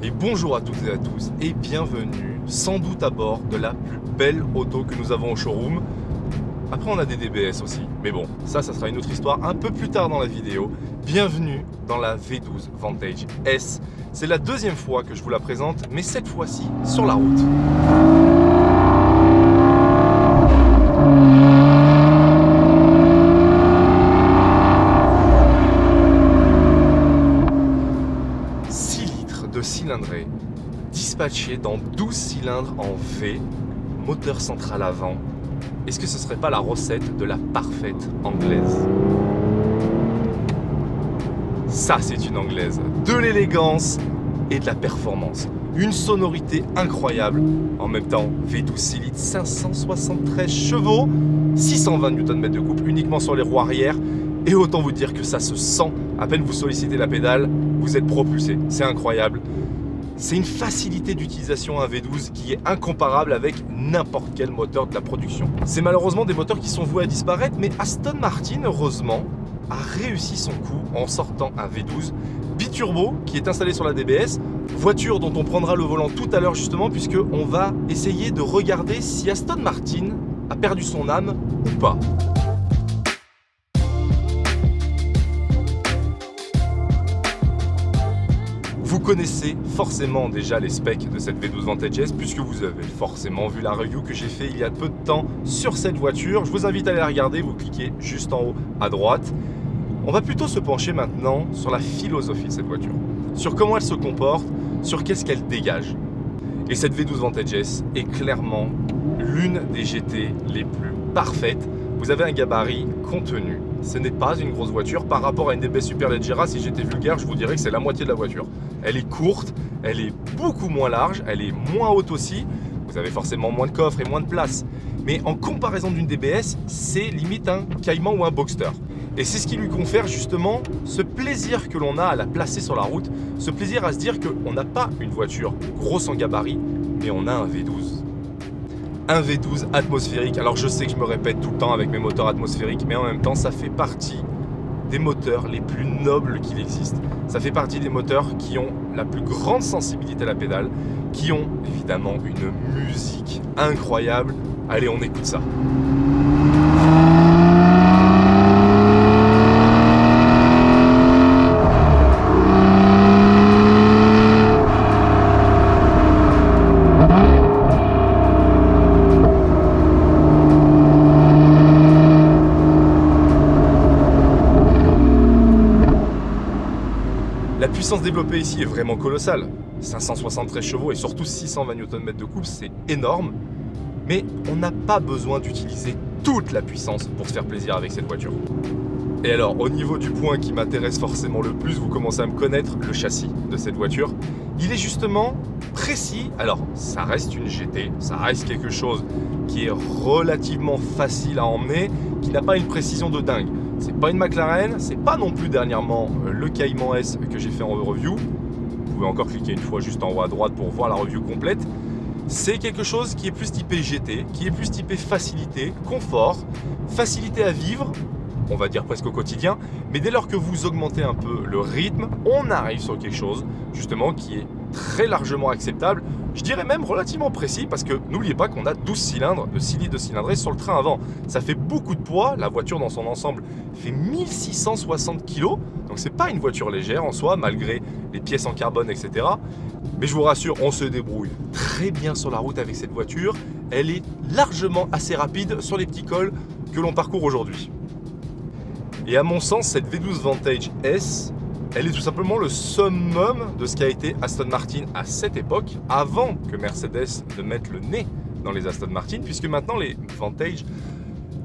Et bonjour à toutes et à tous et bienvenue sans doute à bord de la plus belle auto que nous avons au showroom. Après on a des DBS aussi, mais bon, ça sera une autre histoire un peu plus tard dans la vidéo. Bienvenue dans la V12 Vantage S. C'est la deuxième fois que je vous la présente, mais cette fois-ci sur la route. De cylindrée, dispatché dans 12 cylindres en V, moteur central avant. Est-ce que ce serait pas la recette de la parfaite anglaise? Ça, c'est une anglaise. De l'élégance et de la performance. Une sonorité incroyable. En même temps, V12 6 litres, 573 chevaux, 620 Nm de couple uniquement sur les roues arrière. Et autant vous dire que ça se sent. À peine vous sollicitez la pédale, vous êtes propulsé. C'est incroyable. C'est une facilité d'utilisation un V12 qui est incomparable avec n'importe quel moteur de la production. C'est malheureusement des moteurs qui sont voués à disparaître, mais Aston Martin, heureusement, a réussi son coup en sortant un V12 biturbo qui est installé sur la DBS, voiture dont on prendra le volant tout à l'heure justement, puisqu'on va essayer de regarder si Aston Martin a perdu son âme ou pas. Vous connaissez forcément déjà les specs de cette V12 Vantage S puisque vous avez forcément vu la review que j'ai fait il y a peu de temps sur cette voiture. Je vous invite à aller la regarder, vous cliquez juste en haut à droite. On va plutôt se pencher maintenant sur la philosophie de cette voiture, sur comment elle se comporte, sur qu'est-ce qu'elle dégage. Et cette V12 Vantage S est clairement l'une des GT les plus parfaites. Vous avez un gabarit contenu. Ce n'est pas une grosse voiture. Par rapport à une DBS Superleggera, si j'étais vulgaire, je vous dirais que c'est la moitié de la voiture. Elle est courte, elle est beaucoup moins large, elle est moins haute aussi. Vous avez forcément moins de coffre et moins de place. Mais en comparaison d'une DBS, c'est limite un Cayman ou un Boxster. Et c'est ce qui lui confère justement ce plaisir que l'on a à la placer sur la route, ce plaisir à se dire qu'on n'a pas une voiture grosse en gabarit, mais on a un V12. Un V12 atmosphérique. Alors je sais que je me répète tout le temps avec mes moteurs atmosphériques, mais en même temps ça fait partie des moteurs les plus nobles qu'il existe. Ça fait partie des moteurs qui ont la plus grande sensibilité à la pédale, qui ont évidemment une musique incroyable. Allez, on écoute ça. La puissance développée ici est vraiment colossale. 573 chevaux et surtout 620 Nm de couple, c'est énorme. Mais on n'a pas besoin d'utiliser toute la puissance pour se faire plaisir avec cette voiture. Et alors, au niveau du point qui m'intéresse forcément le plus, vous commencez à me connaître, le châssis de cette voiture. Il est justement précis. Alors, ça reste une GT, ça reste quelque chose qui est relativement facile à emmener, qui n'a pas une précision de dingue. C'est pas une McLaren, c'est pas non plus dernièrement le Cayman S que j'ai fait en review. Vous pouvez encore cliquer une fois juste en haut à droite pour voir la review complète. C'est quelque chose qui est plus typé GT, qui est plus typé facilité, confort, facilité à vivre, on va dire presque au quotidien. Mais dès lors que vous augmentez un peu le rythme, on arrive sur quelque chose justement qui est très largement acceptable. Je dirais même relativement précis parce que n'oubliez pas qu'on a 12 cylindres de 6 litres de cylindrée sur le train avant. Ça fait beaucoup de poids, la voiture dans son ensemble fait 1660 kg, donc c'est pas une voiture légère en soi malgré les pièces en carbone etc. Mais je vous rassure, on se débrouille très bien sur la route avec cette voiture. Elle est largement assez rapide sur les petits cols que l'on parcourt aujourd'hui. Et à mon sens, cette V12 Vantage S, elle est tout simplement le summum de ce qu'a été Aston Martin à cette époque, avant que Mercedes ne mette le nez dans les Aston Martin, puisque maintenant les Vantage,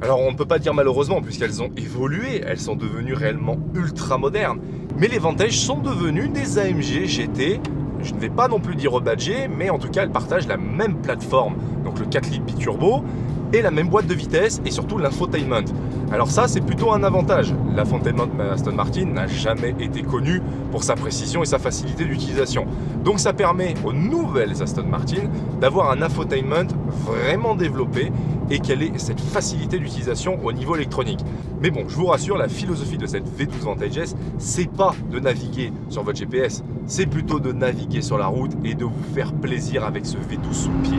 alors on ne peut pas dire malheureusement, puisqu'elles ont évolué, elles sont devenues réellement ultra modernes, mais les Vantage sont devenues des AMG GT, je ne vais pas non plus dire rebadgées, mais en tout cas elles partagent la même plateforme, donc le 4 litres biturbo, et la même boîte de vitesse, et surtout l'infotainment. Alors ça, c'est plutôt un avantage. L'infotainment Aston Martin n'a jamais été connu pour sa précision et sa facilité d'utilisation. Donc ça permet aux nouvelles Aston Martin d'avoir un infotainment vraiment développé et qu'elle ait cette facilité d'utilisation au niveau électronique. Mais bon, je vous rassure, la philosophie de cette V12 Vantage S, c'est pas de naviguer sur votre GPS, c'est plutôt de naviguer sur la route et de vous faire plaisir avec ce V12 sous le pied.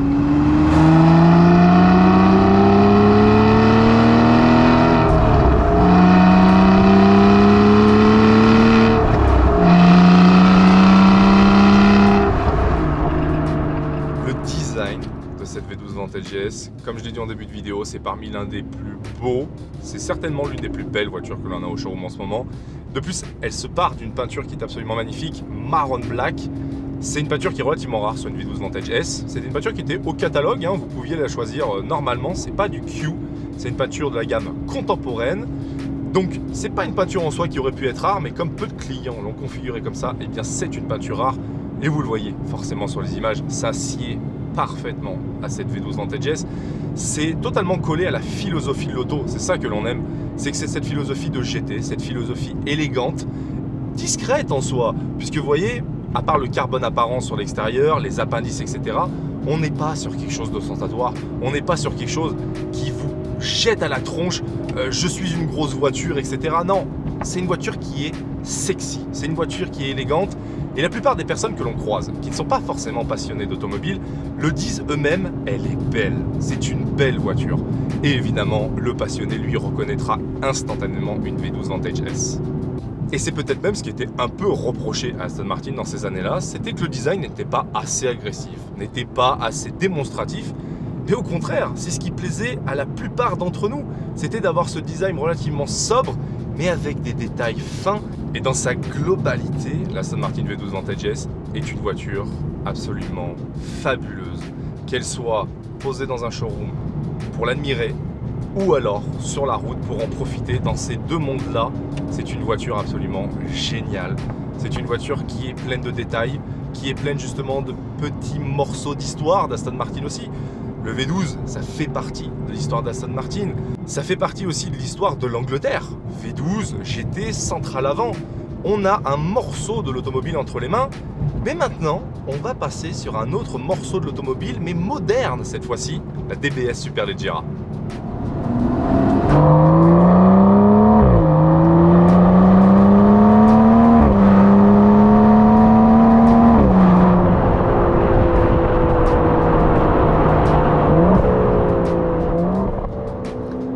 Cette V12 Vantage S, comme je l'ai dit en début de vidéo, c'est parmi l'un des plus beaux, c'est certainement l'une des plus belles voitures que l'on a au showroom en ce moment. De plus, elle se part d'une peinture qui est absolument magnifique, marron black. C'est une peinture qui est relativement rare sur une V12 Vantage S. C'était une peinture qui était au catalogue, vous pouviez la choisir normalement, c'est pas du Q, c'est une peinture de la gamme contemporaine. Donc c'est pas une peinture en soi qui aurait pu être rare, mais comme peu de clients l'ont configurée comme ça, eh bien c'est une peinture rare. Et vous le voyez forcément sur les images, ça sied parfaitement à cette V12 Vantage S. C'est totalement collé à la philosophie de l'auto, c'est ça que l'on aime, c'est que c'est cette philosophie de GT, cette philosophie élégante, discrète en soi, puisque vous voyez, à part le carbone apparent sur l'extérieur, les appendices, etc., on n'est pas sur quelque chose d'ostentatoire, on n'est pas sur quelque chose qui vous jette à la tronche, je suis une grosse voiture, etc. Non, c'est une voiture qui est sexy, c'est une voiture qui est élégante. Et la plupart des personnes que l'on croise, qui ne sont pas forcément passionnées d'automobile, le disent eux-mêmes, elle est belle, c'est une belle voiture. Et évidemment, le passionné lui reconnaîtra instantanément une V12 Vantage S. Et c'est peut-être même ce qui était un peu reproché à Aston Martin dans ces années-là, c'était que le design n'était pas assez agressif, n'était pas assez démonstratif, mais au contraire, c'est ce qui plaisait à la plupart d'entre nous, c'était d'avoir ce design relativement sobre, mais avec des détails fins. Et dans sa globalité, l'Aston Martin V12 Vantage S est une voiture absolument fabuleuse. Qu'elle soit posée dans un showroom pour l'admirer ou alors sur la route pour en profiter dans ces deux mondes-là, c'est une voiture absolument géniale. C'est une voiture qui est pleine de détails, qui est pleine justement de petits morceaux d'histoire d'Aston Martin aussi. Le V12, ça fait partie de l'histoire d'Aston Martin. Ça fait partie aussi de l'histoire de l'Angleterre. V12, GT, centrale avant. On a un morceau de l'automobile entre les mains. Mais maintenant, on va passer sur un autre morceau de l'automobile, mais moderne cette fois-ci, la DBS Superleggera.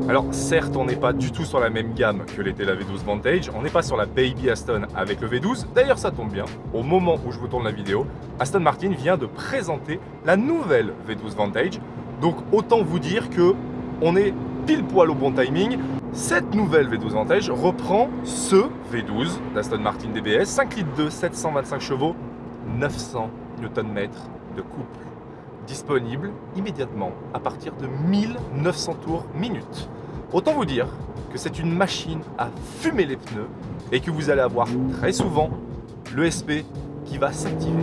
Alors certes, on n'est pas du tout sur la même gamme que l'était la V12 Vantage, on n'est pas sur la Baby Aston avec le V12, d'ailleurs ça tombe bien, au moment où je vous tourne la vidéo, Aston Martin vient de présenter la nouvelle V12 Vantage, donc autant vous dire que on est pile poil au bon timing. Cette nouvelle V12 Vantage reprend ce V12 d'Aston Martin DBS, 5 litres 2, 725 chevaux, 900 Nm de couple, disponible immédiatement à partir de 1900 tours minute. Autant vous dire que c'est une machine à fumer les pneus et que vous allez avoir très souvent le SP qui va s'activer.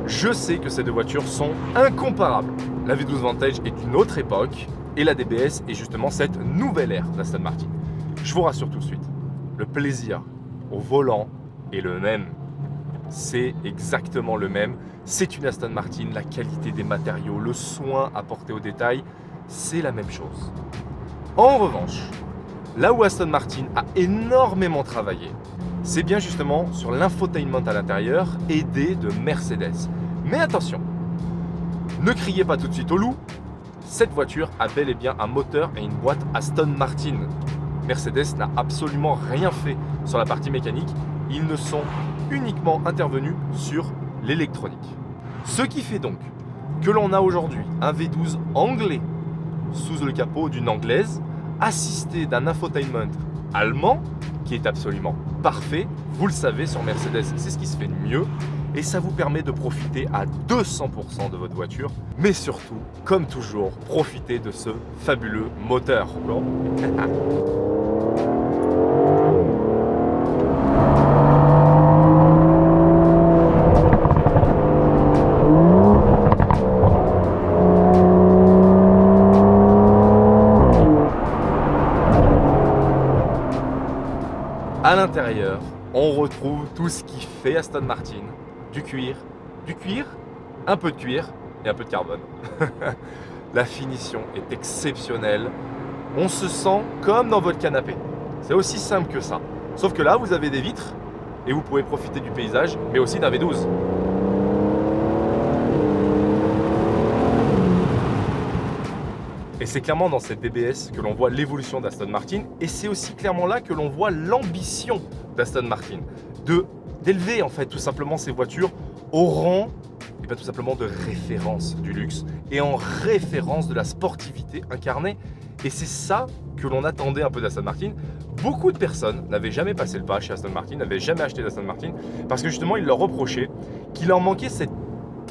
Je sais que ces deux voitures sont incomparables. La V12 Vantage est une autre époque et la DBS est justement cette nouvelle ère d'Aston Martin. Je vous rassure tout de suite, le plaisir au volant est le même. C'est exactement le même. C'est une Aston Martin, la qualité des matériaux, le soin apporté aux détails, c'est la même chose. En revanche, là où Aston Martin a énormément travaillé, c'est bien justement sur l'infotainment à l'intérieur, aidé de Mercedes. Mais attention, ne criez pas tout de suite au loup, cette voiture a bel et bien un moteur et une boîte Aston Martin. Mercedes n'a absolument rien fait sur la partie mécanique, ils ne sont uniquement intervenus sur l'électronique. Ce qui fait donc que l'on a aujourd'hui un V12 anglais sous le capot d'une anglaise, assisté d'un infotainment allemand qui est absolument parfait. Vous le savez, sur Mercedes, c'est ce qui se fait de mieux et ça vous permet de profiter à 200% de votre voiture, mais surtout, comme toujours, profiter de ce fabuleux moteur. À l'intérieur, on retrouve tout ce qui fait Aston Martin, du cuir, un peu de cuir et un peu de carbone. La finition est exceptionnelle. On se sent comme dans votre canapé. C'est aussi simple que ça. Sauf que là, vous avez des vitres et vous pouvez profiter du paysage, mais aussi d'un V12. Et c'est clairement dans cette DBS que l'on voit l'évolution d'Aston Martin, et c'est aussi clairement là que l'on voit l'ambition d'Aston Martin, d'élever en fait tout simplement ces voitures au rang et bien tout simplement de référence du luxe et en référence de la sportivité incarnée. Et c'est ça que l'on attendait un peu d'Aston Martin. Beaucoup de personnes n'avaient jamais passé le pas chez Aston Martin, n'avaient jamais acheté d'Aston Martin, parce que justement ils leur reprochaient qu'il leur manquait cette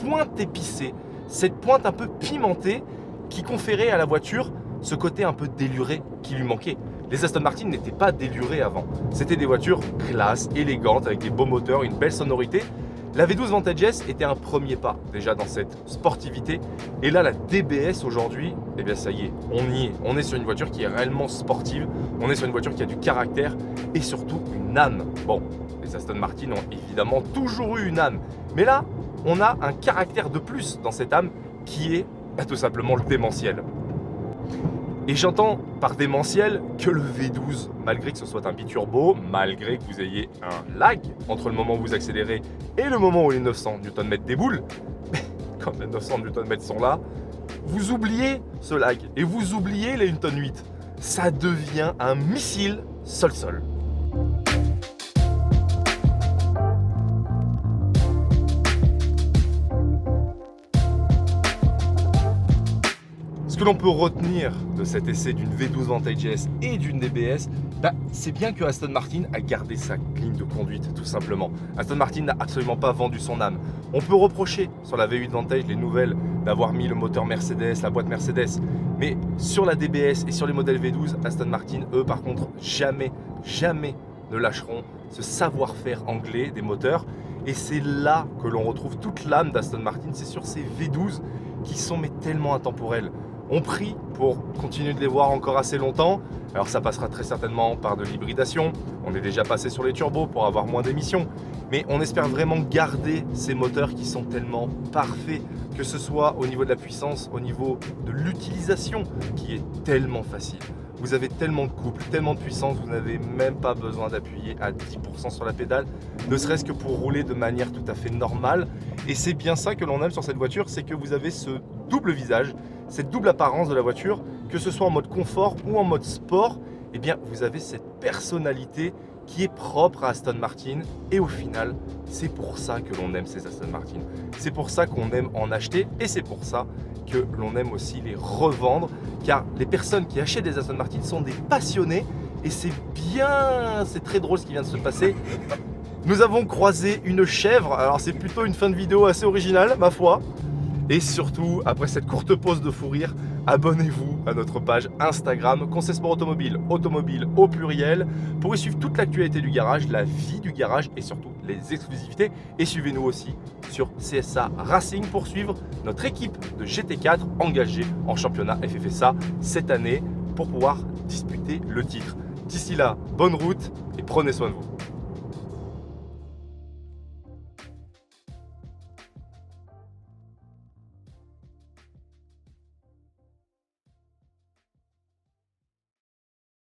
pointe épicée, cette pointe un peu pimentée qui conférait à la voiture ce côté un peu déluré qui lui manquait. Les Aston Martin n'étaient pas délurés avant. C'était des voitures classe, élégantes, avec des beaux moteurs, une belle sonorité. La V12 Vantage S était un premier pas déjà dans cette sportivité. Et là, la DBS aujourd'hui, eh bien ça y est, on y est. On est sur une voiture qui est réellement sportive. On est sur une voiture qui a du caractère et surtout une âme. Bon, les Aston Martin ont évidemment toujours eu une âme. Mais là, on a un caractère de plus dans cette âme qui est tout simplement le démentiel. Et j'entends par démentiel que le V12, malgré que ce soit un biturbo, malgré que vous ayez un lag entre le moment où vous accélérez et le moment où les 900 Nm déboulent, quand les 900 Nm sont là, vous oubliez ce lag et vous oubliez les 1,8 tonne. Ça devient un missile sol-sol. Ce que l'on peut retenir de cet essai d'une V12 Vantage S et d'une DBS, c'est bien que Aston Martin a gardé sa ligne de conduite, tout simplement. Aston Martin n'a absolument pas vendu son âme. On peut reprocher sur la V8 Vantage, les nouvelles, d'avoir mis le moteur Mercedes, la boîte Mercedes. Mais sur la DBS et sur les modèles V12, Aston Martin, eux, par contre, jamais ne lâcheront ce savoir-faire anglais des moteurs. Et c'est là que l'on retrouve toute l'âme d'Aston Martin, c'est sur ces V12 qui sont mais tellement intemporels. On prie pour continuer de les voir encore assez longtemps. Alors ça passera très certainement par de l'hybridation. On est déjà passé sur les turbos pour avoir moins d'émissions. Mais on espère vraiment garder ces moteurs qui sont tellement parfaits, que ce soit au niveau de la puissance, au niveau de l'utilisation qui est tellement facile. Vous avez tellement de couple, tellement de puissance, vous n'avez même pas besoin d'appuyer à 10% sur la pédale, ne serait-ce que pour rouler de manière tout à fait normale. Et c'est bien ça que l'on aime sur cette voiture, c'est que vous avez ce double visage, cette double apparence de la voiture, que ce soit en mode confort ou en mode sport, eh bien vous avez cette personnalité qui est propre à Aston Martin. Et au final, c'est pour ça que l'on aime ces Aston Martin. C'est pour ça qu'on aime en acheter et c'est pour ça que l'on aime aussi les revendre, car les personnes qui achètent des Aston Martin sont des passionnés et c'est très drôle ce qui vient de se passer. Nous avons croisé une chèvre, alors c'est plutôt une fin de vidéo assez originale, ma foi. Et surtout, après cette courte pause de fou rire, abonnez-vous à notre page Instagram Conseil Sport Automobile, automobile au pluriel, pour y suivre toute l'actualité du garage, la vie du garage et surtout les exclusivités. Et suivez-nous aussi sur CSA Racing pour suivre notre équipe de GT4 engagée en championnat FFSA cette année pour pouvoir disputer le titre. D'ici là, bonne route et prenez soin de vous.